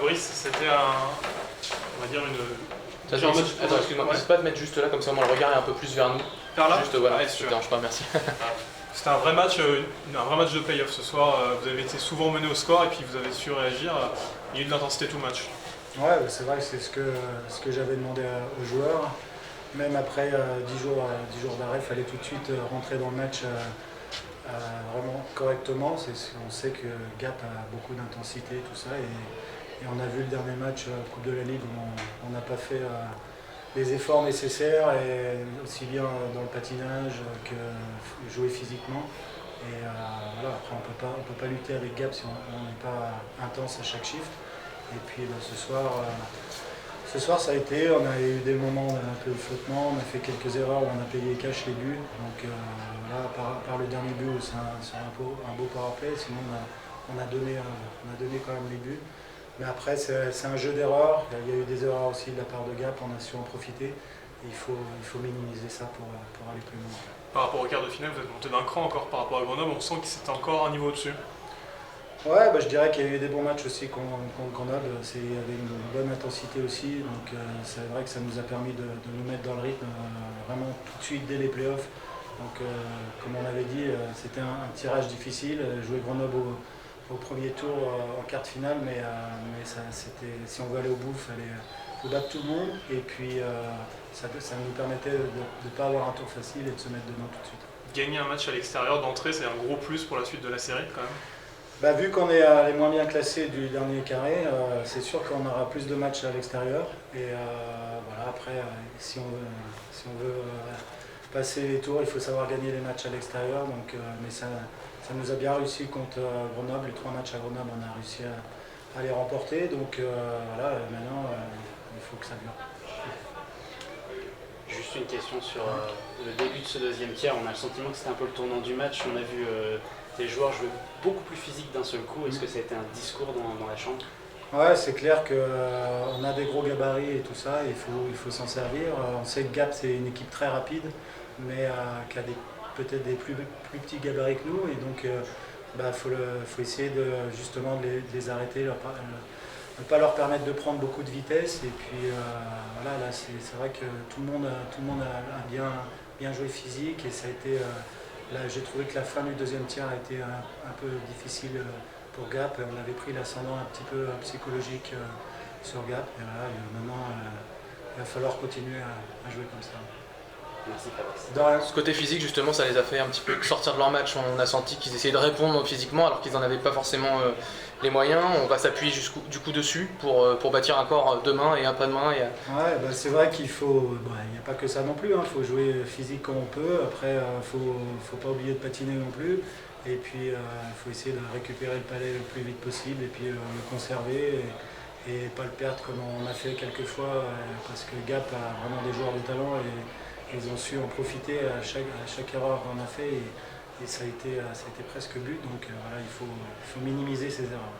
Fabrice, c'était on va dire Attends, excuse-moi, n'hésite pas à te mettre juste là, comme ça, le regard est un peu plus vers nous. Vers là. Juste, voilà, ouais, ça te dérange pas, merci. C'était un vrai match de play-off ce soir. Vous avez été souvent mené au score et puis vous avez su réagir. Il y a eu de l'intensité tout le match. Ouais, c'est vrai que c'est ce que j'avais demandé aux joueurs. Même après 10 jours d'arrêt, il fallait tout de suite rentrer dans le match vraiment correctement. On sait que Gap a beaucoup d'intensité, tout ça. Et on a vu le dernier match Coupe de la Ligue où on n'a pas fait les efforts nécessaires, et aussi bien dans le patinage que jouer physiquement. Et voilà, après, on peut pas lutter avec Gap si on n'est pas intense à chaque shift. Et puis ce soir ça a été, on a eu des moments un peu de flottement, on a fait quelques erreurs où on a payé cash les buts. Donc voilà, par le dernier but, c'est un beau powerplay, sinon on a donné quand même les buts. Mais après c'est un jeu d'erreurs, il y a eu des erreurs aussi de la part de Gap, on a su en profiter. Et il faut minimiser ça pour aller plus loin. Par rapport au quart de finale, vous êtes monté d'un cran encore par rapport à Grenoble, on sent que c'était encore un niveau au-dessus. Ouais, je dirais qu'il y a eu des bons matchs aussi contre Grenoble. Il y avait une bonne intensité aussi, donc c'est vrai que ça nous a permis de nous mettre dans le rythme vraiment tout de suite dès les playoffs. Donc comme on avait dit, c'était un tirage difficile. Jouer Grenoble au premier tour en quart de finale, mais si on veut aller au bout, il faut battre tout le monde. Et puis ça nous permettait de ne pas avoir un tour facile et de se mettre dedans tout de suite. Gagner un match à l'extérieur d'entrée, c'est un gros plus pour la suite de la série quand même. Vu qu'on est les moins bien classés du dernier carré, c'est sûr qu'on aura plus de matchs à l'extérieur. Et voilà, après, si on veut passer les tours, il faut savoir gagner les matchs à l'extérieur. Mais ça nous a bien réussi contre Grenoble. Les 3 matchs à Grenoble, on a réussi à les remporter. Donc voilà, maintenant, il faut que ça dure. Juste une question sur le début de ce deuxième tiers. On a le sentiment que c'était un peu le tournant du match. On a vu les joueurs jouer beaucoup plus physique d'un seul coup. Est-ce que ça a été un discours dans la chambre? Ouais, c'est clair qu'on a des gros gabarits et tout ça, il faut s'en servir. On sait que Gap, c'est une équipe très rapide, mais qui a peut-être des plus petits gabarits que nous. Et donc, faut essayer justement de les arrêter, ne pas leur permettre de prendre beaucoup de vitesse. Et puis, voilà, là, c'est vrai que tout le monde a bien joué physique. Et ça a été, là, j'ai trouvé que la fin du deuxième tiers a été un peu difficile pour Gap. On avait pris l'ascendant un petit peu psychologique sur Gap. Et voilà, maintenant, il va falloir continuer à jouer comme ça. Merci Fabrice. De rien. Ce côté physique, justement, ça les a fait un petit peu sortir de leur match. On a senti qu'ils essayaient de répondre physiquement alors qu'ils n'en avaient pas forcément les moyens. On va s'appuyer du coup dessus pour bâtir un corps demain et après-demain. Ouais, c'est vrai qu'il faut. Il n'y a pas que ça non plus. Il faut jouer physique comme on peut. Après, faut pas oublier de patiner non plus. Et puis, il faut essayer de récupérer le palais le plus vite possible et puis le conserver et pas le perdre comme on a fait quelques fois parce que Gap a vraiment des joueurs de talent et ils ont su en profiter à chaque erreur qu'on a fait et ça a été presque but. Donc voilà, il faut minimiser ces erreurs.